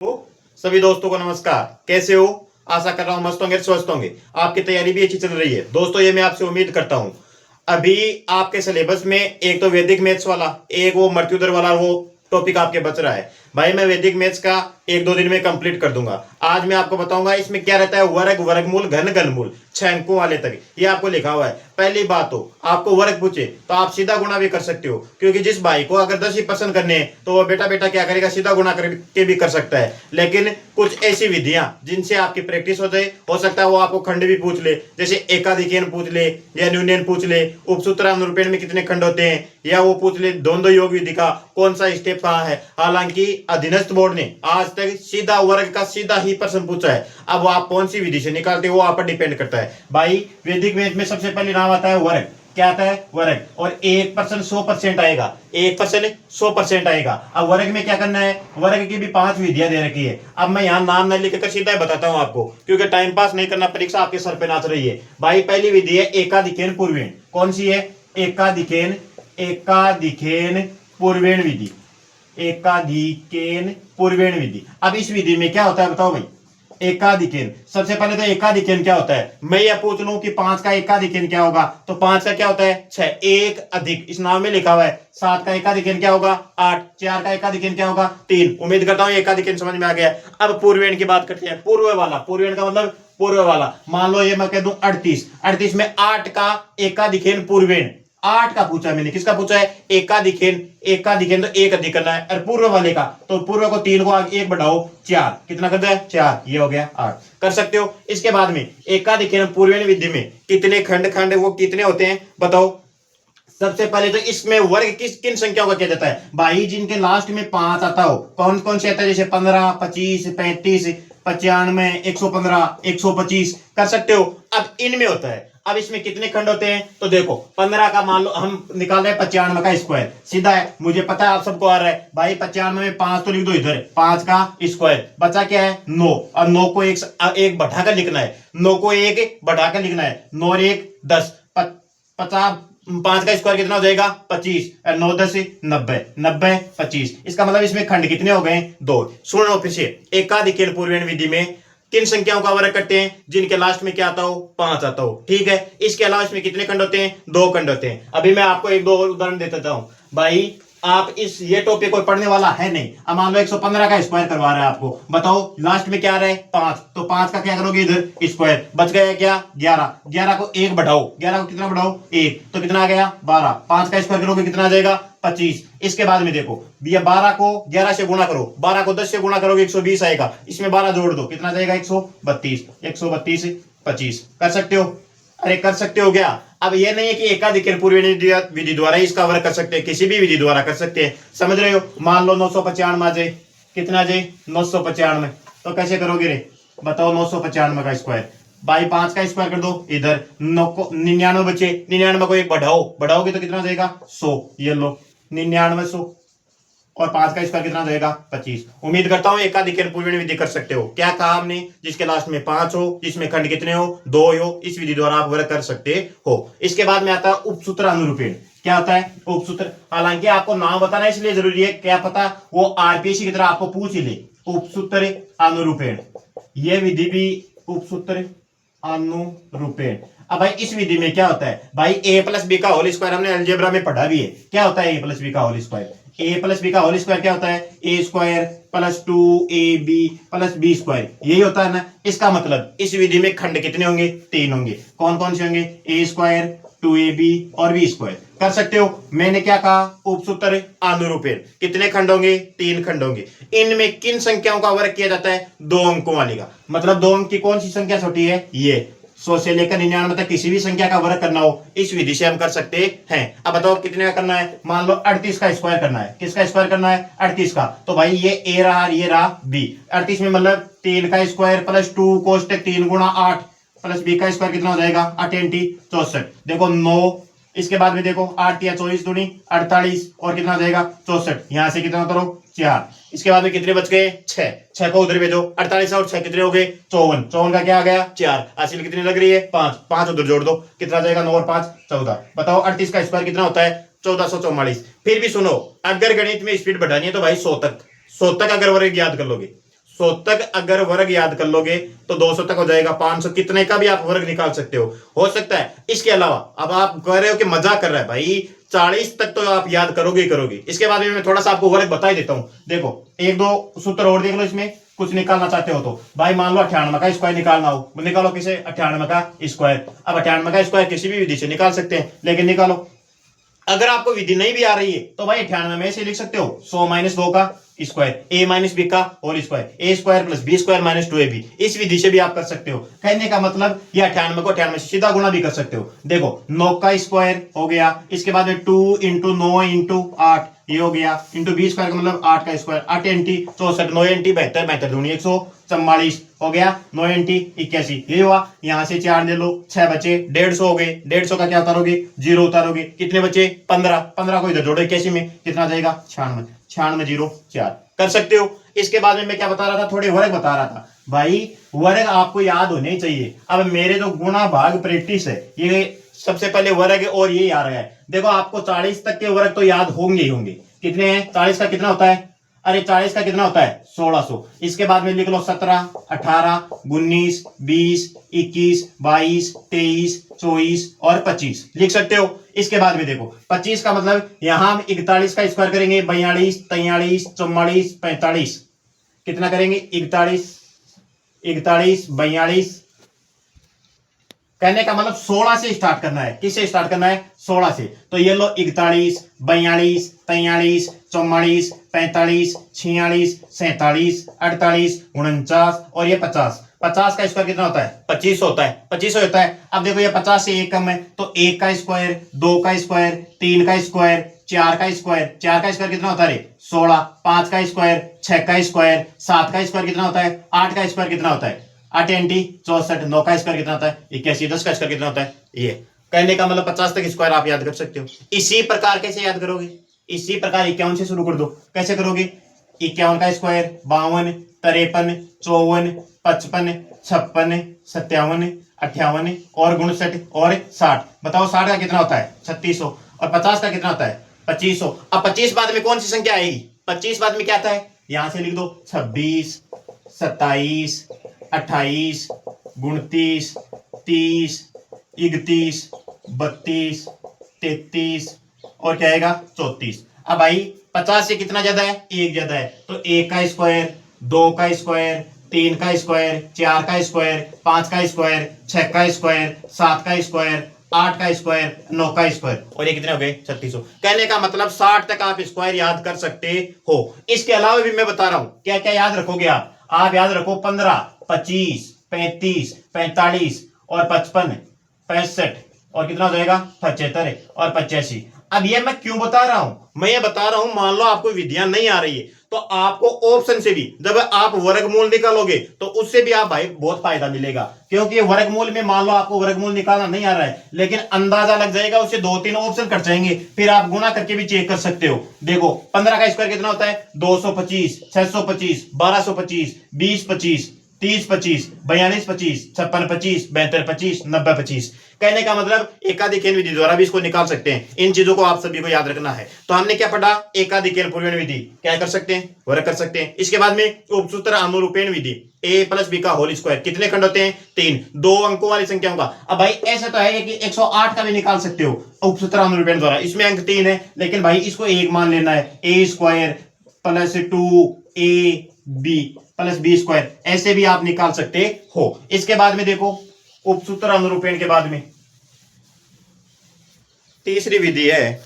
तो सभी दोस्तों को नमस्कार। कैसे हो? आशा कर रहा हूं मस्त होंगे, स्वस्थ होंगे। आपकी तैयारी भी अच्छी चल रही है दोस्तों, ये मैं आपसे उम्मीद करता हूं। अभी आपके सिलेबस में एक तो वैदिक मैथ्स वाला, एक वो मृत्युदर वाला वो टॉपिक आपके बच रहा है। भाई मैं वैदिक मैथ्स का एक दो दिन में कंप्लीट कर दूंगा। आज मैं आपको बताऊंगा इसमें क्या रहता है, वर्ग, वर्गमूल, घन, घनमूल, 6 अंकों वाले तक ये आपको लिखा हुआ है। पहली बात तो आपको वर्ग पूछे तो आप सीधा गुणा भी कर सकते हो, क्योंकि जिस भाई को अगर 10 ही पसंद करने हैं तो वो बेटा बेटा क्या करेगा, सीधा गुणा करके भी कर सकता है। लेकिन कुछ ऐसी विधियां जिनसे आपकी प्रैक्टिस हो जाए, हो सकता है वो आपको खंड भी पूछ ले, जैसे एकाधिकेन पूछ ले या न्यूनयन पूछ ले, उपसूत्र अनुरूपेण में कितने खंड होते हैं, या वो पूछ ले द्वंद्व योग विधि का कौन सा स्टेप कहाँ है। हालांकि अधीनस्थ बोर्ड ने आज तक सीधा वर्ग का सीधा ही प्रश्न पूछा है। अब वो आप कौन सी विधि से निकालते हो वो आप पर डिपेंड करता है। भाई वैदिक मैथ में सबसे पहले नाम आता है वर्ग। क्या आता है? वर्ग। और 1% 100% आएगा, 1% 100% आएगा। अब वर्ग में क्या करना है, वर्ग की भी 5 विधियां दे रखी है। अब मैं यहाँ नाम न लिखकर सीधा ही बताता हूँ आपको, क्योंकि टाइम पास नहीं करना, परीक्षा आपके सर पे नाच रही है। भाई पहली विधि है एकाधिकेन पूर्वेण। कौन सी है? एकाधिकेन, एकाधिकेन पूर्वेण विधि, एकाधिकेन पूर्वेण विधि। अब इस विधि में क्या होता है बताओ भाई? एकाधिकेन। सबसे पहले तो एकाधिकेन क्या होता है, मैं ये पूछ लूं कि 5 का एकाधिकेन क्या होगा, तो 5 का क्या होता है? 6। एक अधिक, इस नाम में लिखा हुआ है। 7 का एकाधिकेन क्या होगा? 8। 4 का एकाधिकेन क्या होगा? 3। उम्मीद करता हूं एकाधिकेन समझ में आ गया। अब पूर्वेण की बात करते हैं। पूर्व वाला, पूर्वेण का मतलब पूर्व वाला। मान लो ये मैं कह दूं 38, 38 में 8 का एकाधिकेन पूर्वेण। 8 का पूछा मैंने, किसका पूछा है? एकाधिकेन। एकाधिकेन तो एक अधिक करना है, और पूर्व वाले का तो पूर्व को 3 को आगे 1 बढ़ाओ 4, कितना करता है? 4। ये हो गया 8। कर सकते हो। इसके बाद में एकाधिकेन पूर्वेण विधि में कितने खंड, खंड वो कितने होते हैं बताओ? सबसे पहले तो इसमें वर्ग किस किन संख्याओं का किया जाता है भाई? जिनके लास्ट में 5 आता हो। कौन कौन से आता है? जैसे 15, 25, 35, 95, 115, 125। कर सकते हो। अब इनमें होता है, अब इसमें कितने खंड होते हैं तो देखो 15 का मान लो हम निकाल रहे हैं 95 का स्क्वायर। सीधा है, मुझे पता है आप सबको आ रहा है। भाई 95 में 5 तो लिख दो इधर, 5 का स्क्वायर। बचा क्या है? 9। और 9 को एक बढ़ाकर लिखना है, 9 को एक बढ़ाकर लिखना है। 9 और 1 10, 50, 5 का स्क्वायर कितना हो जाएगा? 25। 9 10 90, 90 25। इसका मतलब इसमें खंड कितने हो गए? 2। सुनो फिर से, एकाधिकेन पूर्वेण विधि में किन संख्याओं का वर्ग करते हैं? जिनके लास्ट में क्या आता हो? 5 आता हो। ठीक है। इसके अलावा इसमें कितने खंड होते हैं? 2 खंड होते हैं। अभी मैं आपको एक दो उदाहरण दे देता हूं भाई। आप इस ये टॉपिक कोई पढ़ने वाला है नहीं। अब मान लो 115 का स्क्वायर करवा रहा है आपको, बताओ लास्ट में क्या आ रहा है? 5। तो 5 का क्या करोगे? इधर स्क्वायर। बच गया क्या? 11। 11 को 1 बढ़ाओ, 11 को कितना बढ़ाओ? 1, तो कितना आ गया? 12। 5 का स्क्वायर करोगे कितना आ जाएगा? 25। इसके बाद में देखो, ये 12 को 11 से गुणा करो, 12 को 10 से गुणा करोगे 120 आएगा। इसमें 12 जोड़ दो, कितना जाएगा? 132। 132 25। कर सकते हो? अरे कर सकते हो क्या? अब ये नहीं है कि एकाधिकेन पूर्वेण विधि द्वारा इसका वर्ग कर सकते हैं, किसी भी विधि द्वारा कर सकते हैं। समझ रहे हो? मान लो 995 आ जाए, कितना जाए? 995। तो कैसे करोगे रे बताओ? 995 का स्क्वायर। भाई 5 का स्क्वायर कर दो इधर, 9 को 99 बचे, 99 को एक बढ़ाओ, बढ़ाओगे तो कितना जाएगा? 100। ये लो 99 100, और 5 का स्क्वायर कितना जाएगा? 25। उम्मीद करता हूं एकाधिकेन पूर्वेण विधि कर सकते हो। क्या कहा हमने? जिसके लास्ट में 5 हो, जिसमें खंड कितने हो? 2 हो, इस विधि द्वारा आप वर्ग कर सकते हो। इसके बाद में आता है उपसूत्र अनुरूपेण। क्या होता है उपसूत्र? हालांकि आपको नाम बताना इसलिए जरूरी है, क्या पता वो आरपीएससी की तरह आपको पूछ ही ले। उपसूत्र अनुरूपेण, यह विधि भी उपसूत्र अनुरूपेण। अब भाई इस विधि में क्या होता है भाई? ए प्लस बी का होल स्क्वायर हमने अलजेब्रा में पढ़ा भी है। क्या होता है ए प्लस बी का whole square? A plus B का होल स्क्वायर क्या होता है? A square plus 2ab plus B square, यही होता है ना। इसका मतलब इस विधि में खंड कितने होंगे? 3 होंगे। कौन कौन से होंगे? ए स्क्वायर, 2ab और बी स्क्वायर। कर सकते हो। मैंने क्या कहा? उपसूत्र अनुरूपेण। कितने खंड होंगे? 3 खंड होंगे। इनमें किन संख्याओं का वर्ग किया जाता है? 2 अंकों वाली का। मतलब 2 अंक की कौन सी संख्या छोटी है? ये 100 से लेकर 99 तक किसी भी संख्या का वर्ग करना हो इस विधि से हम कर सकते हैं। अब बताओ कितने का करना है? मान लो 38 का स्क्वायर करना है। किसका स्क्वायर करना है? 38 का। तो भाई ये ए रहा, ये रहा बी। 38 में मतलब 3 का स्क्वायर प्लस 2 कोष्टक 3 गुणा 8 प्लस बी का स्क्वायर कितना हो जाएगा? 8 64। देखो 9। इसके बाद में देखो 8 या 24 दूनी 48, और कितना जाएगा? 64। यहां से कितना करो? 4। इसके बाद में कितने बच गए? 6। 6 को उधर भेजो, 48 और 6 कितने हो गए? 54। 54 का क्या आ गया? 4। हासिल कितनी लग रही है? 5। 5 उधर जोड़ दो, कितना जाएगा? 9 और 5 14। बताओ 38 का स्क्वायर कितना होता है? 1444। फिर भी सुनो, अगर गणित में स्पीड बढ़ानी है तो भाई 100 तक, 100 तक अगर वर्ग याद कर लोगे, 200 तक अगर वर्ग याद कर लोगे तो 200 तक हो जाएगा, 500 कितने का भी आप वर्ग निकाल सकते हो सकता है। इसके अलावा अब आप कह रहे हो कि मजाक कर रहा है भाई, 40 तक तो आप याद करोगे ही करोगे। इसके बाद में मैं थोड़ा सा आपको वर्ग बता ही देता हूं। देखो एक दो सूत्र और देख लो, इसमें कुछ निकालना चाहते हो तो भाई मान लो 98 का स्क्वायर निकालना हो, निकालो किसे, 98 का स्क्वायर। अब 98 का स्क्वायर किसी भी विधि से निकाल सकते हैं, लेकिन निकालो। अगर आपको विधि नहीं भी आ रही है तो भाई 98 में से लिख सकते हो 100 माइनस 2 का स्क्वायर, ए माइनस बी का whole square, A square plus B square minus 2ab। इस विधि से भी आप कर सकते हो। कहने का मतलब ये 98 को 98 से सीधा गुणा भी कर सकते हो। देखो 9 का स्क्वायर हो गया, इसके बाद में 2 इंटू 9 इंटू 8 ये हो गया, इंटू बी स्क्वायर का मतलब 8 का स्क्वायर, 8 एंटी 64, 9 एंटी 72, 72 दूनी 144 हो गया, 9 एंटी 81 ये हुआ। यहां से 4 ले लो, 6 बचे, 150 हो गए। 150 का क्या उतारोगे, 0 उतारोगे, कितने बचे 15, 15 को इधर जोड़ो 81 में, कितना जाएगा 96, 96 0 4 कर सकते हो। इसके बाद में मैं क्या बता रहा था, थोड़े वर्ग बता रहा था भाई, वर्ग आपको याद होने चाहिए। अब मेरे जो गुणा भाग प्रैक्टिस है ये सबसे पहले वर्ग है और ये आ रहा है। देखो आपको 40 तक के वर्ग तो याद होंगे ही होंगे। कितने हैं, 40 का कितना होता है, अरे 40 का कितना होता है 1600। इसके बाद में लिख लो 17, 18, 19, 20, 21, 22, 23, 24 और 25 लिख सकते हो। इसके बाद में देखो 25 का मतलब यहां हम 41 का स्क्वायर करेंगे, 42, 43, 44, 45 कितना करेंगे 41, 41, 42। कहने का मतलब 16 से स्टार्ट करना है। किससे स्टार्ट करना है, 16 से। तो ये लो 41, 42, 43, 44, 45, 46, 47, 48, 49 और ये 50। 50 का स्क्वायर कितना होता है 25 होता है, 25 होता है। अब देखो ये 50 से एक कम है तो 1 का स्क्वायर, 2 का स्क्वायर, 3 का स्क्वायर, 4 का स्क्वायर, 4 का स्क्वायर कितना होता है 16, 5 का स्क्वायर, 6 का स्क्वायर, 7 का स्क्वायर कितना होता है, 8 का स्क्वायर कितना होता है 8 एंटी 64, 9 का स्क्वायर कितना होता है 81, 10 का स्क्वायर कितना होता है ये। कहने का मतलब 50 तक स्क्वायर आप याद कर सकते हो। इसी प्रकार कैसे याद करोगे, इसी प्रकार 51 से शुरू कर दो। कैसे करोगे, 51 का स्क्वायर 52, 53, 54, 55, 56, 57, 58 और 59 और 60। बताओ 60 का कितना होता है 3600 और 50 का कितना होता है 2500। अब 25 बाद में कौन सी संख्या आएगी, 25 बाद में क्या आता है, यहां से लिख दो 26, 27, 28, 29, 30, 31, 32, 33 और क्या आएगा 34। अब भाई 50 से कितना ज्यादा है, एक ज्यादा है तो 1 का स्क्वायर, 2 का स्क्वायर, 3 का स्क्वायर, 4 का स्क्वायर, 5 का स्क्वायर, 6 का स्क्वायर, 7 का स्क्वायर, 8 का स्क्वायर, 9 का स्क्वायर और ये कितने हो गए 3600। कहने का मतलब 60 तक आप स्क्वायर याद कर सकते हो। इसके अलावा भी मैं बता रहा हूं क्या क्या याद रखोगे आप याद रखो 15, 25, 35, 45 और 55, 65 और कितना हो जाएगा 75 और 85। अब ये मैं क्यों बता रहा हूं, मैं ये बता रहा हूं मान लो आपको विधियां नहीं आ रही है तो आपको ऑप्शन से भी जब आप वर्गमूल निकालोगे तो उससे भी आप भाई बहुत फायदा मिलेगा। क्योंकि वर्गमूल में मान लो आपको वर्गमूल निकालना नहीं आ रहा है लेकिन अंदाजा लग जाएगा, उससे 2-3 ऑप्शन कट जाएंगे, फिर आप गुणा करके भी चेक कर सकते हो। देखो 15 का स्क्वायर कितना होता है 225, 625, 1225, 20 25, 30 25, 42 25, 56 25, 72 25, 90 25। कहने का मतलब एकाधिकेन विधि द्वारा भी इसको निकाल सकते हैं। इन चीजों को आप सभी को याद रखना है। तो हमने क्या पढ़ा, एकाधिकेन पूर्वेण विधि क्या कर सकते हैं, वर्ग कर सकते हैं। इसके बाद में उपसूत्र अनुरूपेण विधि, a प्लस बी का होल स्क्वायर, कितने खंड होते हैं 3, 2 अंकों वाली संख्याओं का। अब भाई ऐसा तो है कि 108 का भी निकाल सकते हो उपसूत्र अनुरूपेण द्वारा, इसमें अंक 3 है लेकिन भाई इसको एक मान लेना है, a square plus 2ab plus B square, ऐसे भी आप निकाल सकते हो। इसके बाद में देखो उपसूत्र अनुरूपेण के बाद में तीसरी विधि है।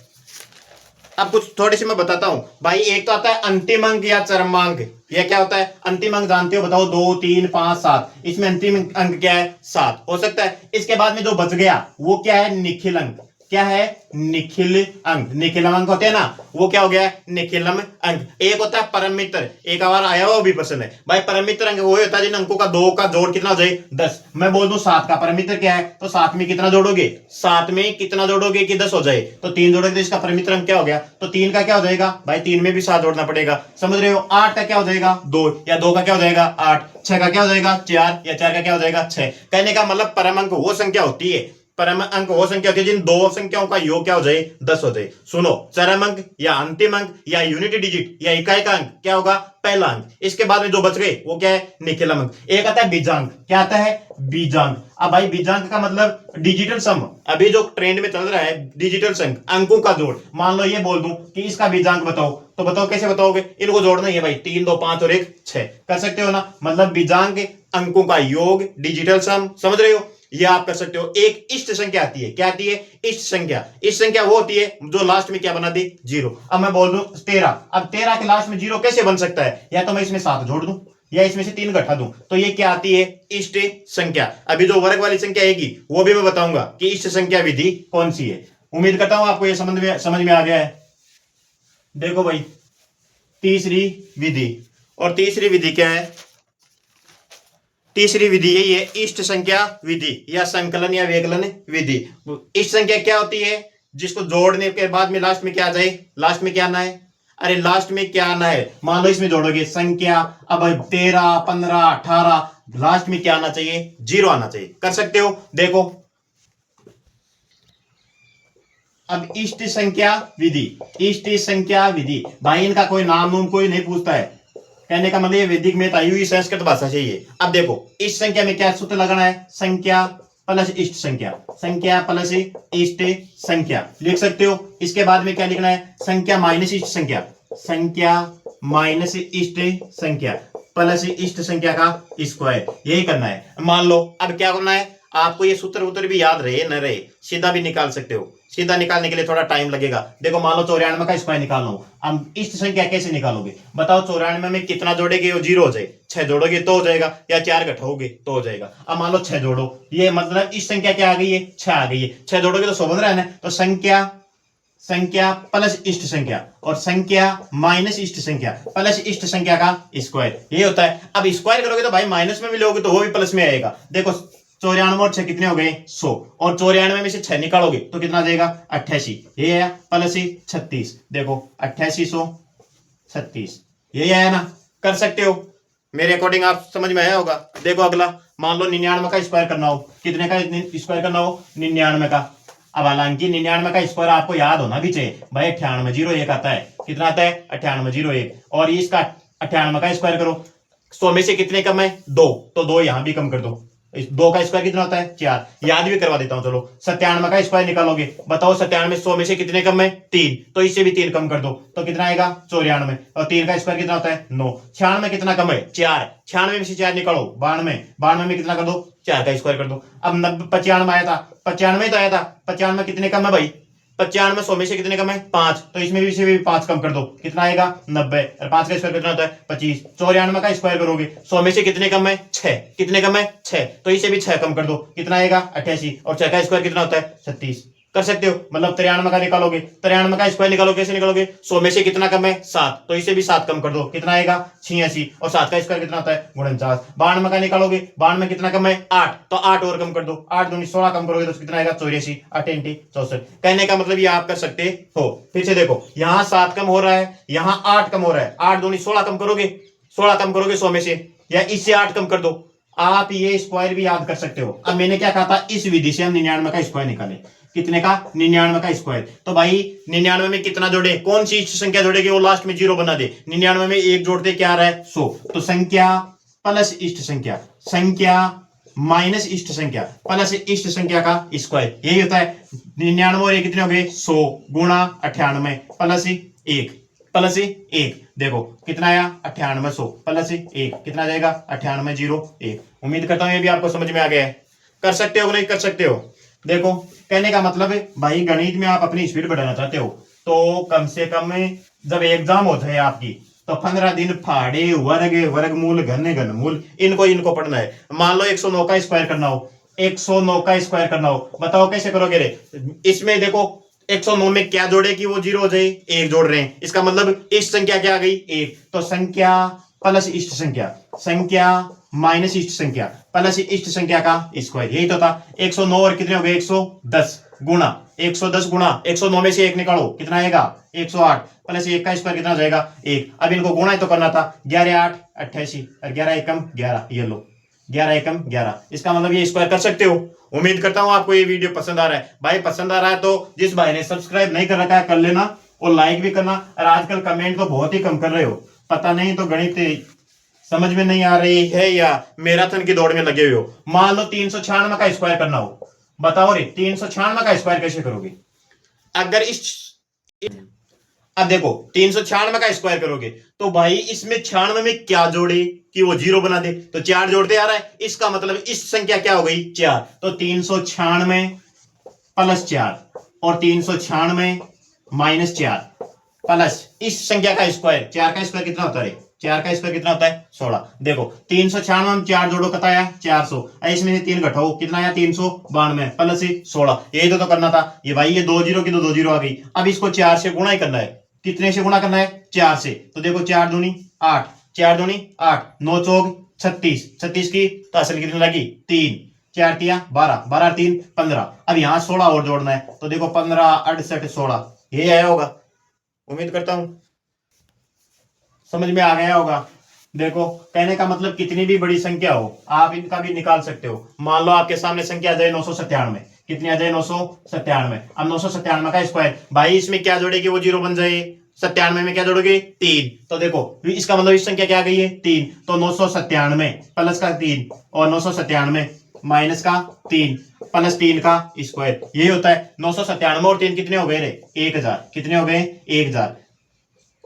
अब कुछ थोड़ी सी मैं बताता हूं भाई। एक तो आता है अंतिम अंक या चरमांक। यह क्या होता है, अंतिम अंक जानते हो, बताओ 2 3 5 7, इसमें अंतिम अंक क्या है 7 हो सकता है। इसके बाद में जो बच गया वो क्या है निखिल अंक। क्या है निखिल अंक, निखिलम अंक होते हैं ना, वो क्या हो गया निखिलम अंक। एक होता है परम मित्र, एक बार आया हुआ भी पसंद है भाई। परम मित्र अंक वो होता है जिन अंकों का 2 का जोड़ कितना हो जाए 10। मैं बोल दूं 7 का परम मित्र क्या है, तो 7 में कितना जोड़ोगे, 7 में कितना जोड़ोगे कि 10 हो जाए, तो 3 जोड़ोगे तो इसका परम मित्र अंक क्या हो गया, तो 3 का क्या हो जाएगा भाई, 3 में भी 7 जोड़ना पड़ेगा, समझ रहे हो। 8 का क्या हो जाएगा 2, या 2 का क्या हो जाएगा 8, 6 का क्या हो जाएगा 4, या 4 का क्या हो जाएगा 6। कहने का मतलब परम अंक वो संख्या होती है परम अंक वो संख्या होती है जिन दो संख्याओं का योग क्या हो जाए 10 हो जाए। सुनो, चरम अंक या अंतिम अंक या यूनिट डिजिट या इकाई का अंक क्या होगा? पहला अंक। इसके बाद में जो बच गए वो क्या है? निखिलम अंक। एक आता है बीजांक। क्या आता है? बीजांक। अब भाई बीजांक का मतलब डिजिटल सम। अभी जो ट्रेंड में चल रहा है डिजिटल संख्या, अंकों का जोड़। मान लो ये बोल दूं कि इसका बीजांक बताओ, तो बताओ कैसे बताओगे? इनको जोड़ना ही है भाई, 3 2 5 और 1 6। कर सकते हो ना? मतलब बीजांक अंकों का योग, डिजिटल सम, समझ रहे हो? ये आप कर सकते हो। एक इष्ट संख्या आती है। क्या आती है? इष्ट संख्या। इष्ट संख्या वो होती है जो लास्ट में क्या बना दी? 0। अब मैं बोल दूं 13। अब 13 के लास्ट में 0 कैसे बन सकता है? या तो मैं इसमें 7 जोड़ दूं या इसमें से 3 घटा दूं, तो ये क्या आती है? इष्ट संख्या। अभी जो वर्ग वाली संख्या आएगी वो भी मैं बताऊंगा कि इष्ट संख्या विधि कौन सी है। उम्मीद करता हूं आपको ये समझ में आ गया है। देखो भाई, तीसरी विधि। और तीसरी विधि क्या है? तीसरी विधि यही है, इष्ट संख्या विधि या संकलन या व्यकलन विधि। इष्ट संख्या क्या होती है? जिसको जोड़ने के बाद में लास्ट में क्या आ जाए? लास्ट में क्या आना है? अरे लास्ट में क्या आना है? मान लो इसमें जोड़ोगे संख्या, अब 13 15 18, लास्ट में क्या आना चाहिए? 0 आना चाहिए। कर सकते हो? देखो, अब इष्ट संख्या विधि। इष्ट संख्या विधि भाई, इनका कोई नाम नूम कोई नहीं पूछता है। कहने का मतलब ये वैदिक में आई हुई संस्कृत भाषा चाहिए। अब देखो, इस संख्या में क्या सूत्र लगाना है? संख्या प्लस इष्ट संख्या। संख्या प्लस इष्ट संख्या लिख सकते हो। इसके बाद में क्या लिखना है? संख्या माइनस इष्ट संख्या। संख्या माइनस इष्ट संख्या प्लस इष्ट संख्या का स्क्वायर। यही करना है। मान लो अब क्या करना है आपको? ये सूत्र उत्तर भी याद रहे न रहे, सीधा भी निकाल सकते हो। सीधा निकालने के लिए थोड़ा टाइम लगेगा। देखो, मान लो 94 का स्क्वायर निकालना हो, अब इष्ट संख्या कैसे निकालोगे? बताओ, 94 में कितना जोड़ेगे? वो 0 हो जाए। 6 जोड़ोगे तो हो जाएगा, या 4 घटाओगे तो हो जाएगा। अब मान लो 6 जोड़ो, ये मतलब इष्ट संख्या क्या आ गई है? 6 आ गई है। 6 जोड़ोगे तो 100 बन रहा है ना। तो संख्या प्लस इष्ट संख्या और संख्या माइनस इष्ट संख्या प्लस इष्ट संख्या का स्क्वायर, ये होता है। अब स्क्वायर करोगे तो भाई माइनस में भी लोगे तो वो भी प्लस में आएगा। देखो, 94 और 6 कितने हो गए? 100। और 94 में से 6 निकालोगे तो कितना आ जाएगा? 88। ये आया प्लस 36। देखो, 8836 यही आया ना। कर सकते हो। मेरे अकॉर्डिंग आप समझ में आया होगा। देखो अगला, मान लो 99 का स्क्वायर करना हो। कितने का स्क्वायर करना हो? 99 का। अब हालांकि 99 का स्क्वायर आपको याद होना भी चाहिए भाई। 9801 आता है। कितना आता है? 9801। और इसका 98 का स्क्वायर करो। 100 में से कितने कम है? 2, तो 2 यहां भी कम कर दो। 2 का स्क्वायर कितना होता है? 4। याद भी करवा देता हूं, चलो। 97 का स्क्वायर निकालोगे, बताओ 97 100 में से कितने कम है? 3, तो इससे भी 3 कम कर दो, तो कितना आएगा? 94। और 3 का स्क्वायर कितना होता है? 9। 96 में कितना कम है? 4। 96 में से 4 निकालो, 92। 92 में कितना कर दो? 4 का स्क्वायर कर दो। अब 95 आया था, 95 तो आया था। 95 कितने कम है भाई? 95 100 में से कितने कम है? 5, तो इसमें भी से 5 कम कर दो, कितना आएगा? 90। और 5 का स्क्वायर कितना होता है? 25। 94 का स्क्वायर करोगे, 100 में से कितने कम है? 6। कितने कम है? 6, तो इसे भी 6 कम कर दो, कितना आएगा? 88। और 6 का स्क्वायर कितना होता है? 36। कर सकते हो। मतलब 93 का निकालोगे, 93 का स्क्वायर निकालोगे, कैसे निकालोगे? 100 में से कितना कम है? 7, तो इसे भी 7 कम कर दो, कितना आएगा? 86। और 7 का स्क्वायर कितना होता है? 49। 92 का निकालोगे, 92 में कितना कम है? 8, तो 8 और कम कर दो, 8 दूनी 16 कम करोगे तो कितना आएगा? 84। 8 इंटी 64। कहने का मतलब ये आप कर सकते हो। फिर से देखो, यहाँ 7 कम हो रहा है, यहाँ 8 कम हो रहा है। 8 दूनी 16 कम करोगे, 16 कम करोगे 100 में से, या इससे 8 कम कर दो। आप ये स्क्वायर भी याद कर सकते हो। अब मैंने क्या कहा था? इस विधि से हम 99 का स्क्वायर निकाले। कितने का? 99 का स्क्वायर। तो भाई 99 में कितना जोड़े? कौन सी इष्ट संख्या जोड़ेगी वो लास्ट में 0 बना दे। 99 में 1 जोड़ते क्या आ रहा है? 100। तो संख्या प्लस इष्ट संख्या, संख्या माइनस इष्ट संख्या प्लस इष्ट संख्या का स्क्वायर, यही होता है। 99 और 1 कितने हो गए? 100 गुणा 98 प्लस 1 प्लस 1। देखो कितना आया? 9800 प्लस 1 कितना जाएगा? 9801। उम्मीद करता हूं ये भी आपको समझ में आ गया है। कर सकते हो नहीं? कर सकते हो। देखो, कहने का मतलब है भाई, गणित में आप अपनी स्पीड बढ़ाना चाहते हो तो कम से कम जब एग्जाम होता है आपकी, तो 15 दिन फाड़े, वर्ग, वर्गमूल, घन, घनमूल, इनको पढ़ना है। मान लो 109 का स्क्वायर करना हो, 109 का स्क्वायर करना हो, बताओ कैसे करोगे रे? इसमें देखो, 109 में क्या जोड़े कि वो 0 हो जाए? 1 जोड़ रहे हैं, इसका मतलब इष्ट संख्या क्या आ गई? 1। तो संख्या प्लस इष्ट संख्या, संख्या माइनस इष्ट संख्या प्लस इष्ट संख्या का स्क्वायर, यही तो था। 109 और कितने हो गए? 110 गुणा 110 गुणा 109 में से 1 निकालो, कितना आएगा? 108 प्लस 1 का स्क्वायर कितना जाएगा? 1। अब इनको गुणा ही तो करना था। 11 8 88 और 11 एकम 11, ये लो 11 एकम 11, इसका मतलब ये स्क्वायर कर सकते हो। उम्मीद करता हूं आपको ये वीडियो पसंद आ रहा है। भाई पसंद आ रहा है तो जिस भाई ने सब्सक्राइब नहीं कर रखा है कर लेना और लाइक भी करना। और आजकल कमेंट तो बहुत ही कम कर रहे हो, पता नहीं तो गणित समझ में नहीं आ रही है या मैराथन की दौड़ में लगे हुए हो। मान लो 396 का स्क्वायर करना हो, बताओ रे 396 का स्क्वायर कैसे करोगे? अगर इस अब देखो 396 का स्क्वायर करोगे तो भाई इसमें 96 में क्या जोड़े कि वो जीरो बना दे, तो 4 जोड़ते आ रहा है, इसका मतलब इस संख्या क्या हो गई 4, तो 396 प्लस 4 और 396 माइनस 4 प्लस इस संख्या का स्क्वायर, 4 का स्क्वायर कितना होता है? 4 का स्क्वायर कितना होता है 16। देखो 396 में 4 जोड़ो कितना आया 400, इसमें से 3 घटाओ कितना आया 392 प्लस 16, यही तो करना था। ये भाई ये 2 जीरो की तो 2 जीरो आ गई। अब इसको 4 से गुणा ही करना है। कितने से गुणा करना है? 4 से। तो देखो 4 दूनी 8, 4 दूनी 8, 9 चौक 36, 36 की तो असल कितनी लगी 3, 4 तिया 12, 12 3 15। अब यहाँ 16 और जोड़ना है तो देखो 15 68 16, यही आया होगा। उम्मीद करता हूं समझ में आ गया होगा। देखो कहने का मतलब कितनी भी बड़ी संख्या हो आप इनका भी निकाल सकते हो। मान लो आपके सामने संख्या आ जाए 997, कितनी आ जाए 997। अब 997 का स्क्वायर, भाई इसमें क्या जोड़ेगी वो जीरो बन जाए, 97 में क्या जोड़ोगे 3, तो देखो इसका मतलब इस संख्या क्या आ गई है 3, तो 997 प्लस का 3 और 997 माइनस का 3 प्लस 3 का स्क्वायर, यही होता है। 997 और 3 कितने हो गए रे 1000, कितने हो गए 1000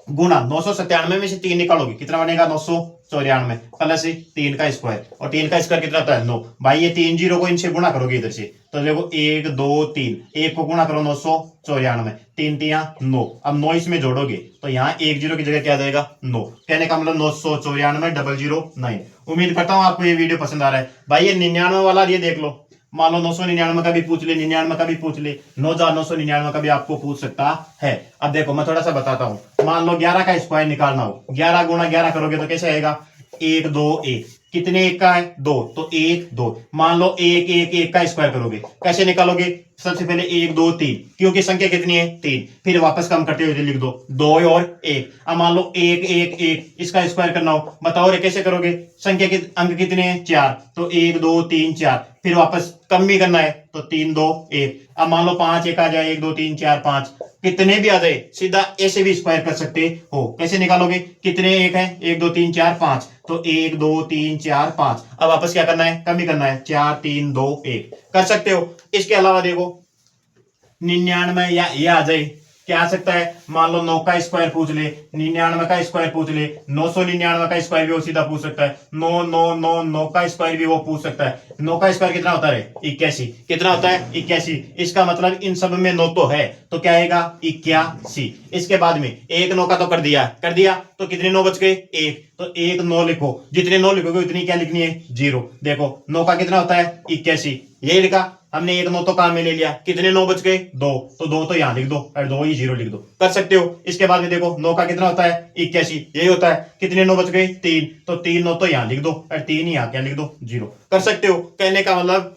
गुना 997 में से 3 निकालोगे कितना बनेगा 994 प्लस 3 का स्क्वायर, और 3 का स्क्वायर कितना होता है 9। भाई ये 3 जीरो को इनसे गुणा करोगे इधर से तो देखो 1 2 3, 1 को गुणा करो 994, 3 तिया 9, अब 9 इसमें जोड़ोगे तो यहाँ 1 जीरो की जगह क्या आ जाएगा 9, कहने का मतलब 994 009। उम्मीद करता हूँ आपको ये वीडियो पसंद आ रहा है। भाई ये 99 वाला ये देख लो, मान लो 999 का भी पूछ ले, 99 का भी पूछ ले, 9999 का भी आपको पूछ सकता है। अब देखो मैं थोड़ा सा बताता हूं। मान लो 11 का स्क्वायर निकालना हो, 11 गुणा 11 करोगे तो कैसे आएगा 1 2 1, कितने एक का है 2, तो 1 2। मान लो 1 1 1 का स्क्वायर करोगे कैसे निकालोगे? सबसे पहले 1 2 3, क्योंकि संख्या कितनी है 3, फिर वापस कम करते हुए लिख दो 2 और 1। अब मान लो 1 1 1 इसका स्क्वायर करना हो, बताओ रे कैसे करोगे? संख्या के अंक कितने हैं 4, तो 1 2 3 4, फिर वापस कम भी करना है तो 3 2 1। अब मान लो 5 1 आ जाए 1 2 3 4 5, कितने भी आ जाए सीधा ऐसे भी स्क्वायर कर सकते हो। कैसे निकालोगे? कितने एक है 1 2 3 4 5, तो 1 2 3 4 5। अब वापस क्या करना है? कम ही करना है 4 3 2 1, कर सकते हो। इसके अलावा देखो 99 या ये आ जाए क्या आ सकता है? मान लो 9 का स्क्वायर पूछ ले, 99 का स्क्वायर पूछ ले, 999 का स्क्वायर भी वो सीधा पूछ सकता है, 9 9 9 9 का स्क्वायर भी वो पूछ सकता है। 9 का स्क्वायर कितना होता है? 81, कितना होता है 81। इसका मतलब इन सब में 9 तो है तो क्या आएगा 81। इसके बाद में एक 9 का तो कर दिया तो कितने 9 बच गए 1, तो 1 9 लिखो, जितने 9 लिखोगे उतनी क्या लिखनी है 0। देखो 9 का कितना होता है 81, यही लिखा हमने। एक 9 तो काम में ले लिया, कितने 9 बच गए 2, तो 2 तो यहां लिख दो और 2 ही 0 लिख दो, कर सकते हो। इसके बाद में देखो 9 का कितना होता है 81, यही होता है। कितने 9 बच गए 3, तो 3 9 तो यहां लिख दो और 3 ही यहां क्या लिख दो 0, कर सकते हो। कहने का मतलब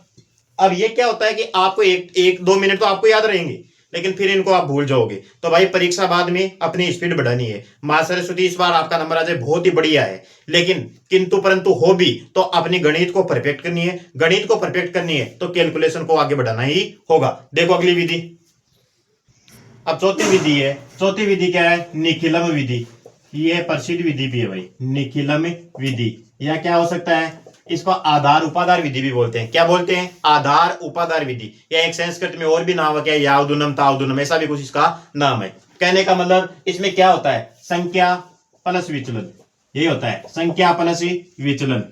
अब ये क्या होता है कि आपको एक 2 मिनट तो आपको याद रहेंगे लेकिन फिर इनको आप भूल जाओगे। तो भाई परीक्षा बाद में अपनी स्पीड बढ़ानी है। मां सरस्वती इस बार आपका नंबर आ जाए बहुत ही बढ़िया है, लेकिन किंतु परंतु हो भी तो अपनी गणित को परफेक्ट करनी है। गणित को परफेक्ट करनी है तो कैलकुलेशन को आगे बढ़ाना ही होगा। देखो अगली विधि, अब चौथी विधि है। चौथी विधि क्या है? निखिलम विधि। ये प्रसिद्ध विधि भी है भाई, निखिलम विधि। यह क्या हो सकता है? इसको आधार उपाधार विधि भी बोलते हैं। क्या बोलते हैं? आधार उपाधार विधि। या एक संस्कृत में और भी नाम है, यावदुनम तावदुनम, ऐसा भी कुछ इसका नाम है। कहने का मतलब इसमें क्या होता है? संख्या प्लस विचलन, यही होता है संख्या प्लस विचलन।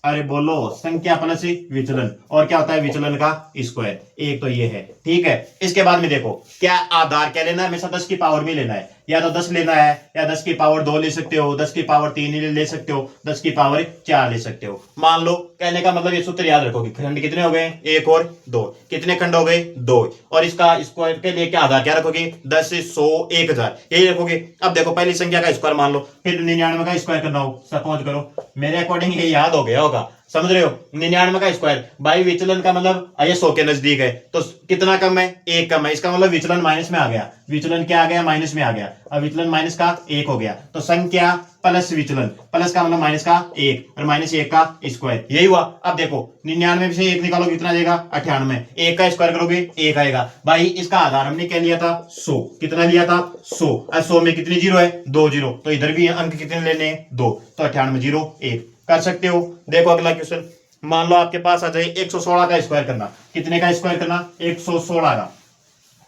अरे बोलो संख्या प्लस विचलन, और क्या होता है विचलन का स्क्वायर। एक तो ये है, ठीक है। इसके बाद में देखो क्या आधार क्या लेना है? हमेशा 10 की पावर में लेना है, या तो 10 लेना है या 10 की पावर 2 ले सकते हो, 10 की पावर 3 ले सकते हो, 10 की पावर 4 ले सकते हो। मान लो कहने का मतलब ये सूत्र याद रखोगे, खंड कितने हो गए 1 और 2, कितने खंड हो गए 2, और इसका स्क्वायर के लिए क्या आधार क्या रखोगे 10 100 1000, यही रखोगे। अब देखो पहली संख्या का स्क्वायर मान लो, फिर 99 का स्क्वायर करना हो, सपोज करो मेरे अकॉर्डिंग ये याद हो गया होगा। समझ रहे हो? 99 का स्क्वायर भाई विचलन का मतलब ये 100 के नजदीक है, तो कितना कम है? 1 कम है। इसका मतलब विचलन माइनस में आ गया, विचलन क्या आ गया? माइनस में आ गया। अब विचलन माइनस का 1 हो गया, तो संख्या प्लस विचलन, प्लस का मतलब माइनस का 1 और माइनस 1 का स्क्वायर, यही हुआ। अब देखो 99 में से 1 निकालो कितना जाएगा? 98। 1 का स्क्वायर करोगे 1 आएगा। भाई इसका आधार हमने क्या लिया था? 100। कितना लिया था? 100। और 100 में कितनी जीरो है? 2 जीरो, तो इधर भी अंक कितने लेने हैं? 2, तो 98 जीरो 1 कर सकते हो। देखो अगला क्वेश्चन, मान लो आपके पास आ जाए 116 का स्क्वायर करना। कितने का स्क्वायर करना? 116 का।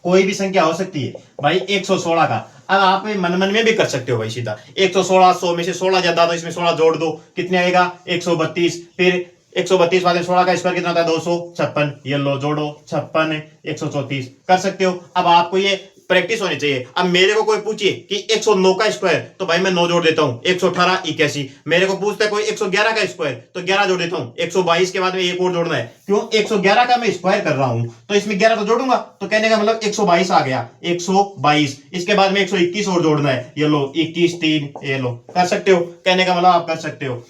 कोई भी संख्या हो सकती है भाई 116 का। अब आप मन मन में भी कर सकते हो भाई सीधा 116, 100 में से 16 ज्यादा तो इसमें 16 जोड़ दो, कितने आएगा? 132। फिर 132 वाले 16 का स्क्वायर कितना होता है? 256। ये लो जोड़ो 56 134 कर सकते हो। अब आपको ये प्रैक्टिस होनी चाहिए। अब मेरे को कोई पूछिए कि 109 का स्क्वायर, तो भाई मैं 9 जोड़ देता हूं, 118 81। मेरे को पूछता है कोई 111 का स्क्वायर, तो 11 जोड़ देता हूं। 122 के बाद में एक और जोड़ना है, क्यों? 111 का मैं स्क्वायर कर रहा हूं तो इसमें 11 तो जोड़ूंगा, तो कहने का मतलब 122 आ गया, 122। इसके बाद में 121 और जोड़ना है, ये लो 21 3, ये लो कर सकते हो। कहने का मतलब आप कर सकते हो।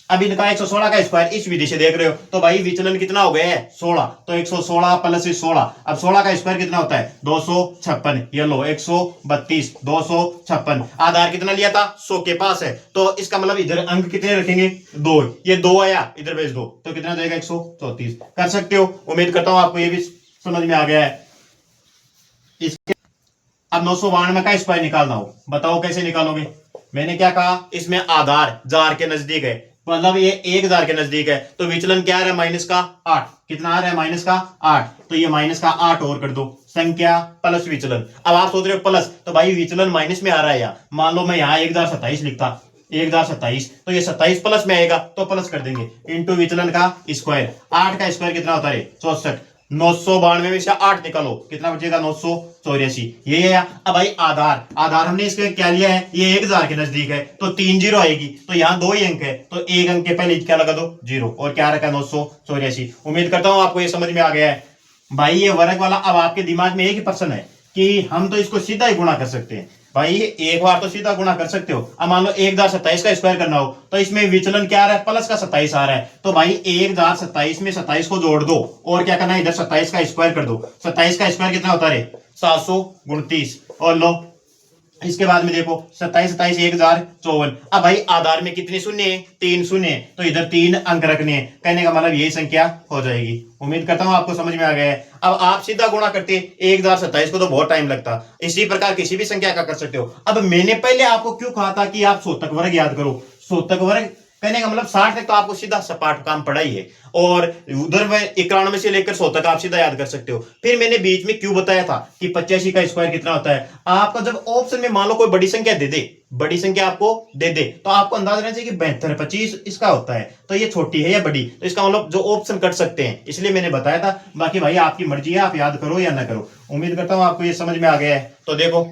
अब इनका 116 का स्क्वायर इस विधि से देख रहे हो, तो भाई विचलन कितना हो गया है? 16। तो 116 प्लस 16, अब 16 का स्क्वायर कितना होता है? 256। ये लो 132 256। आधार कितना लिया था? 100 के पास है, तो इसका मतलब इधर अंक कितने रखेंगे? 2। ये 2 आया, इधर भेज दो, तो कितना जाएगा? 134 कर सकते हो। उम्मीद करता हूं आपको ये भी समझ में आ गया है। इसके अब 992 का स्क्वायर निकालना हो, बताओ कैसे निकालोगे? मैंने क्या कहा? इसमें आधार जार के नजदीक है, मतलब ये 1000 के नजदीक है, तो विचलन क्या आ रहा है? माइनस का 8। कितना आ रहा है? माइनस का 8। तो ये माइनस का 8 और कर दो, संख्या प्लस विचलन। अब आप सोच रहे हो प्लस, तो भाई विचलन माइनस में आ रहा है। यहाँ मान लो मैं यहाँ 1027 लिखता, 1027, तो ये 27 प्लस में आएगा, तो प्लस कर देंगे, इंटू विचलन का स्क्वायर। 8 का स्क्वायर कितना होता है? 64। 992 में से 8 निकालो, कितना बचेगा? 984। ये है। अब भाई आधार, आधार हमने इसके क्या लिया है? ये 1000 के नजदीक है, तो 3 जीरो आएगी, तो यहाँ 2 ही अंक है, तो एक अंक के पहले क्या लगा दो? जीरो, और क्या रखा? 984। उम्मीद करता हूं आपको ये समझ में आ गया है। भाई ये वर्ग वाला अब आपके दिमाग में एक ही प्रश्न है कि हम तो इसको सीधा ही गुणा कर सकते हैं। भाई एक बार तो सीधा गुणा कर सकते हो। अब मान लो 1027 का स्क्वायर करना हो, तो इसमें विचलन क्या आ रहा है? प्लस का 27 आ रहा है, तो भाई 1027 में 27 को जोड़ दो, और क्या करना है? इधर 27 का स्क्वायर कर दो। 27 का स्क्वायर कितना होता है? 729। और लो इसके बाद में देखो 27 27 1054। अब भाई आधार में कितने शून्य है? 3 शून्य, तो इधर 3 अंक रखने हैं। कहने का मतलब यही संख्या हो जाएगी। उम्मीद करता हूं आपको समझ में आ गया है। अब आप सीधा गुणा करते 1027 को तो बहुत टाइम लगता, इसी प्रकार किसी भी संख्या का कर सकते हो। अब मैंने पहले आपको क्यों कहा था कि आप शोधक वर्ग याद करो? शोधक वर्ग कहने का मतलब 60 तक तो आपको सीधा सपाट काम पड़ा ही है, और उधर में 91 से लेकर 100 तक आप सीधा याद कर सकते हो। फिर मैंने बीच में क्यों बताया था कि 85 का स्क्वायर कितना होता है? आपका जब ऑप्शन में मान लो कोई बड़ी संख्या दे दे, बड़ी संख्या आपको दे दे, तो आपको अंदाजा रहना चाहिए कि 72 25 इसका होता है, तो ये छोटी है या बड़ी, तो इसका मतलब जो ऑप्शन कट सकते हैं, इसलिए मैंने बताया था। बाकी भाई आपकी मर्जी है, आप याद करो या ना करो। उम्मीद करता हूं आपको ये समझ में आ गया है। तो देखो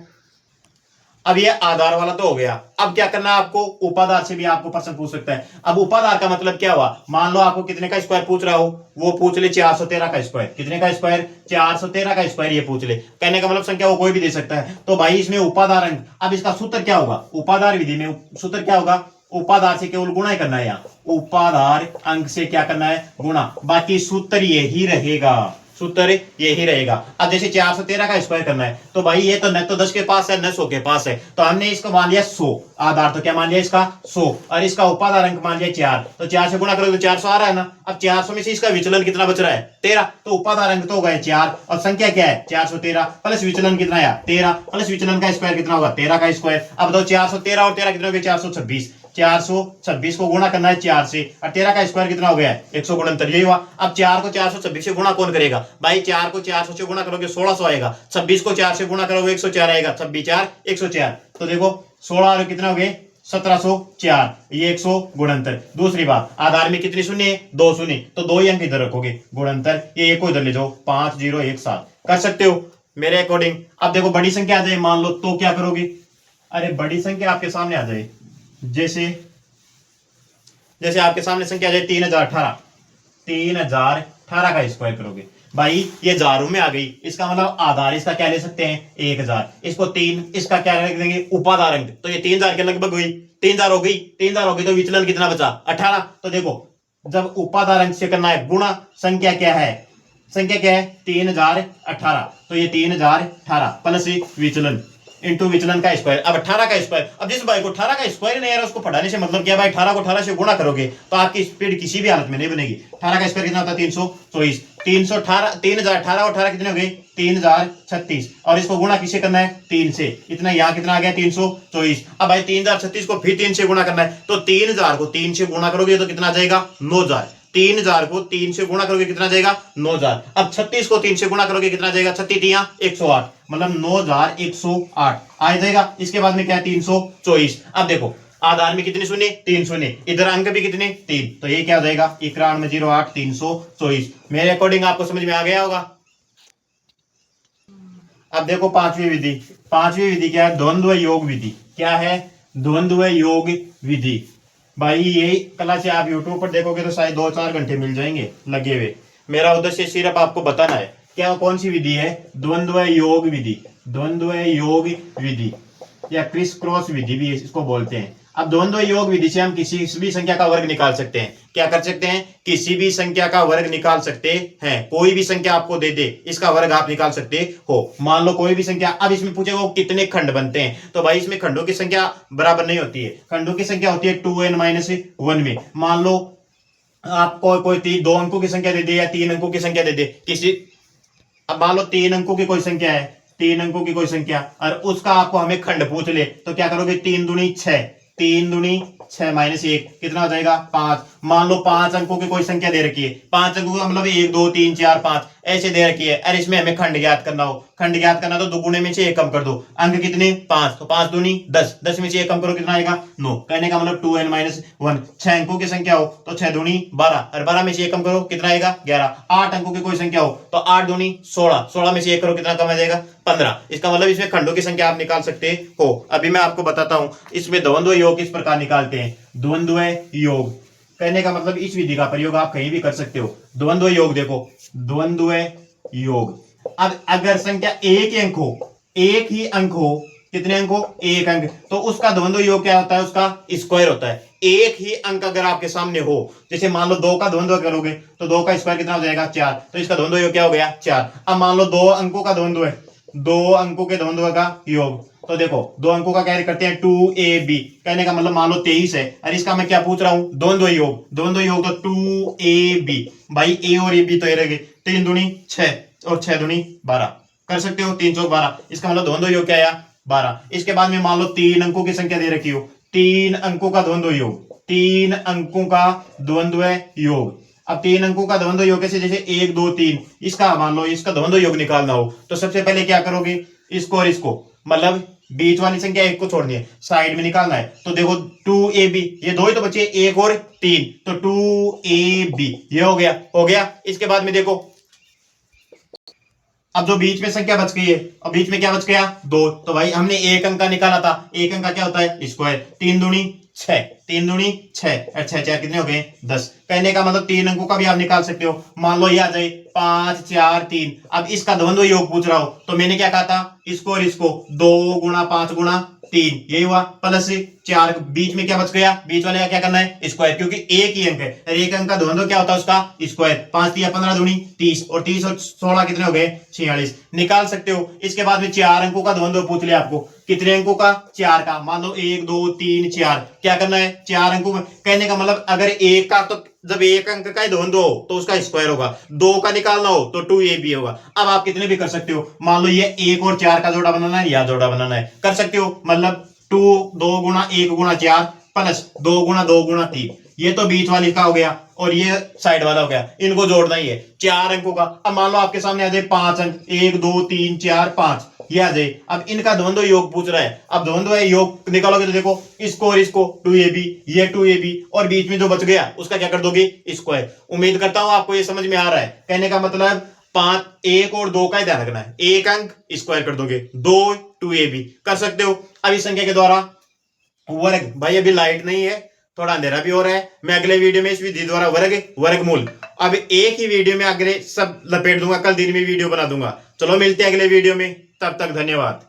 अब ये आधार वाला तो हो गया, अब क्या करना है आपको? उपाधार से भी आपको प्रश्न पूछ सकता है। अब उपाधार का मतलब क्या हुआ? मान लो आपको कितने का स्क्वायर पूछ रहा हो, वो पूछ ले 413 का स्क्वायर। कितने का स्क्वायर? 413 का स्क्वायर ये पूछ ले। कहने का मतलब संख्या वो कोई भी दे सकता है, तो भाई इसमें उपाधार अंक। अब इसका सूत्र क्या होगा? उपाधार विधि में सूत्र क्या होगा? उपाधार से केवल गुणा ही करना है। यहाँ उपाधार अंक से क्या करना है? गुणा। बाकी सूत्र यही रहेगा, सूत्र यही रहेगा। अब जैसे 413 का स्क्वायर करना है, तो भाई ये तो न तो 10 के पास है न 100 के पास है, तो हमने इसको मान लिया 100। आधार तो क्या मान लिया इसका? 100, और इसका उपाधार अंक मान लिया 4, तो 4 से गुणा करोगे तो 400 आ रहा है ना। अब 400 में से इसका विचलन कितना बच रहा है? 13, तो उपाधार अंक तो हो गए 4, और संख्या क्या है? 413, प्लस विचलन कितना है? 13, प्लस विचलन का स्क्वायर कितना होगा? 13 का स्क्वायर। अब दो 413 और 13 कितना हो गया? 426। 426 को गुणा करना है 4 से, और 13 का स्क्वायर कितना हो गया? 169, यही हुआ। अब 4 को 426 से गुणा कौन करेगा? भाई 4 को 400 से गुणा करोगे 1600 आएगा, 26 को 4 से गुणा करोगे 104 आएगा, 26 4 104। तो देखो 16 और कितना हो गए? 1704, ये 100 गुणंतर। दूसरी बात, आधार में कितनी शून्य है? 2 शून्य, तो 2 ही अंक इधर रखोगे, गुणंतर ये को इधर ले जाओ, 5017 कर सकते हो मेरे अकॉर्डिंग। अब देखो बड़ी संख्या आ जाए मान लो, तो क्या करोगे? अरे बड़ी संख्या आपके सामने आ जाए, जैसे जैसे आपके सामने संख्या आ जाए 3018, 3018 का स्क्वायर करोगे, भाई ये हजारों में आ गई, इसका मतलब आधार इसका क्या ले सकते हैं? 1000। इसको 3, इसका क्या रख देंगे? उपाधार अंक, तो ये 3000 के लगभग हुई, 3000 हो गई, 3000 हो गई, तो विचलन कितना बचा? 18। तो देखो जब उपाधार अंक से करना है गुणा संख्या क्या है, संख्या क्या है 3018, तो ये 3018 प्लस विचलन इंटू विचलन का स्क्वायर। अब 18 का स्क्वायर, अब जिस भाई को 18 का स्क्वायर नहीं आ रहा उसको पढ़ाने से मतलब क्या भाई, 18 को 18 से गुणा करोगे तो आपकी स्पीड किसी भी हालत में नहीं बनेगी। 18 का स्क्वायर कितना होता है 324, 318 3018 और 18 कितने हो गए 3036, और इसको गुणा किससे करना है 3 से, इतना यहाँ कितना आ गया 324। अब भाई 3036 को फिर 3 से गुणा करना है, तो 3000 को 3 से गुणा करोगे तो कितना आ जाएगा 9000, 3000 को 3 से गुणा करोगे कितना जाएगा 9000। अब 36 को 3 से गुणा करोगे कितना जाएगा, 36 108, मतलब 9108 आ जाएगा। इसके बाद में क्या है 324। अब देखो आधार में कितने शून्य 3 शून्य, इधर अंक भी कितने 3, तो ये क्या हो जाएगा 9108 324। मेरे अकॉर्डिंग आपको समझ में आ गया होगा। अब देखो पांचवी विधि, पांचवी विधि क्या है, द्वंद्व योग विधि। क्या है, द्वंद्व योग विधि। भाई ये क्लास आप यूट्यूब पर देखोगे तो शायद 2-4 घंटे मिल जाएंगे लगे हुए। मेरा उद्देश्य सिर्फ आपको बताना है क्या कौन सी विधि है, द्वंद्व योग विधि, द्वंद्व योग विधि या क्रिस क्रॉस विधि भी इसको बोलते हैं। अब द्वंद्व योग विधि से हम किसी भी संख्या का वर्ग निकाल सकते हैं। क्या कर सकते हैं, किसी भी संख्या का वर्ग निकाल सकते हैं। कोई भी संख्या आपको दे दे इसका वर्ग आप निकाल सकते हो। मान लो कोई भी संख्या, अब इसमें पूछेगा कितने खंड बनते हैं, तो भाई इसमें खंडों की संख्या बराबर नहीं होती है। खंडों की संख्या होती है 2n-1 में। मान लो आपको कोई 2 अंकों की संख्या दे दे या 3 अंकों की संख्या दे दे किसी, अब मान लो 3 अंकों की कोई संख्या है, 3 अंकों की कोई संख्या, और उसका आपको हमें खंड पूछ ले तो क्या करोगे 3 दूनी 6, 3 दूनी 6 माइनस 1 कितना हो जाएगा 5। मान लो 5 अंकों की कोई संख्या दे रखी है, 5 अंकों का मतलब 1 2 3 4 5 ऐसे दे रखी है, और इसमें हमें खंड ज्ञात करना हो। खंड ज्ञात करना तो दुगुने में से 1 कम कर दो, अंक कितने 5, तो 5 दूनी 10, 10 में से 1 कम करो कितना आएगा 9। कहने का मतलब 2n-1, 6 अंकों की संख्या हो तो 6 दूनी 12, और 12 में से 1 कम करो कितना आएगा 11। 8 अंकों की कोई संख्या हो तो 8 दूनी 16, 16 में से 1 करो कितना कम आ जाएगा 15। इसका मतलब इसमें खंडों की संख्या आप निकाल सकते हो। अभी मैं आपको बताता हूं इसमें द्वंद्व योग किस प्रकार निकालते हैं। द्वंद्व योग कहने का मतलब इस विधि का प्रयोग आप कहीं भी कर सकते हो। द्वंद्व योग देखो, द्वंद्व योग, अब अगर संख्या एक ही अंक हो, एक ही अंक हो, कितने अंक हो एक अंक, तो उसका द्वंद्व योग क्या होता है, उसका स्क्वायर होता है। एक ही अंक अगर आपके सामने हो, जैसे मान लो 2 का द्वंद्व करोगे तो 2 का स्क्वायर कितना हो जाएगा 4, तो इसका द्वंद्व योग क्या हो गया 4। अब मान लो 2 अंकों का द्वंद्व है, 2 अंकों के द्वंद्व का योग, तो देखो 2 अंकों का कैरी करते हैं 2ab, कहने का मतलब मान लो 23 है, और इसका मैं क्या पूछ रहा हूं द्वंद्व योग, द्वंद्व योग तो 2ab, भाई a और ab तो ये रह गए, 3 दूनी 6 और 6 दूनी 12 कर सकते हो, 3 चौक 12, इसका मतलब द्वंद्व योग क्या आया 12। इसके बाद में मान लो 3 अंकों की संख्या दे रखी हो, 3 अंकों का द्वंद्व योग, 3 अंकों का द्वंद्व योग। अब 3 अंकों का द्वंद्व योग कैसे, जैसे 1 2 3, इसका मान लो इसका द्वंद्व योग निकालना हो तो सबसे पहले क्या करोगे, इसको और इसको, मतलब बीच वाली संख्या एक को छोड़नी है, साइड में निकालना है। तो देखो 2ab, ये दो ही तो बचे 1 और 3, तो 2ab ये हो गया, हो गया। इसके बाद में देखो अब जो बीच में संख्या बच गई है, अब बीच में क्या बच गया 2, तो भाई हमने एक अंक का निकाला था, एक अंक का क्या होता है स्क्वायर, 3 दूनी 6, 3 दूनी 6 और 6 4 कितने हो गए 10। कहने का मतलब 3 अंकों का भी आप निकाल सकते हो। मान लो ये आ जाए 5 4 3, अब इसका द्वंद्व योग पूछ रहा हो तो मैंने क्या कहा था, इसको और इसको 2 गुणा 5 गुणा 3, यही हुआ, प्लस 4, बीच में क्या बच गया, बीच वाले का क्या करना है स्क्वायर, क्योंकि एक ही अंक है, एक अंक का द्वंद्व क्या होता है उसका स्क्वायर। 5 3 15 दूनी 30, और 30 और 16 कितने हो गए 46, निकाल सकते हो। इसके बाद में 4 अंकों का द्वंद्व पूछ लिया आपको, कितने अंकों का 4 का, मान लो 1 2 3 4, क्या करना है 4 अंकों में, कहने का मतलब अगर एक का, तो जब एक अंक का द्वंद्व हो तो उसका स्क्वायर होगा, 2 का निकालना हो तो 2ab होगा। अब आप कितने भी कर सकते हो, मान लो ये 1 और 4 का जोड़ा बनाना है या जोड़ा बनाना है, कर सकते हो, मतलब 2 गुणा 1 गुणा 4 प्लस 2 गुणा 2 गुणा 3, ये तो बीच वाली का हो गया और ये साइड वाला हो गया, इनको जोड़ना ही है 4 अंकों का। अब मान लो आपके सामने आ जाए 5 अंक, 1 2 3 4 5, ये आ जाए। अब इनका द्वंद्व योग पूछ रहा है, अब द्वंद्व योग निकालोगे तो देखो इसको और इसको 2ab, ये 2ab, और बीच में जो बच गया उसका क्या कर दोगे स्क्वायर। उम्मीद करता हूं आपको ये समझ में आ रहा है। कहने का मतलब 5 1 और 2 का ही ध्यान रखना है, एक अंक स्क्वायर कर दोगे, 2 2ab कर सकते हो। अब इस संख्या के द्वारा वर्ग, भाई अभी लाइट नहीं है, थोड़ा अंधेरा भी हो रहा है, मैं अगले वीडियो में इस विधि द्वारा वर्ग वर्गमूल अब एक ही वीडियो में अगले सब लपेट दूंगा, कल दिन में वीडियो बना दूंगा। चलो मिलते हैं अगले वीडियो में, तब तक धन्यवाद।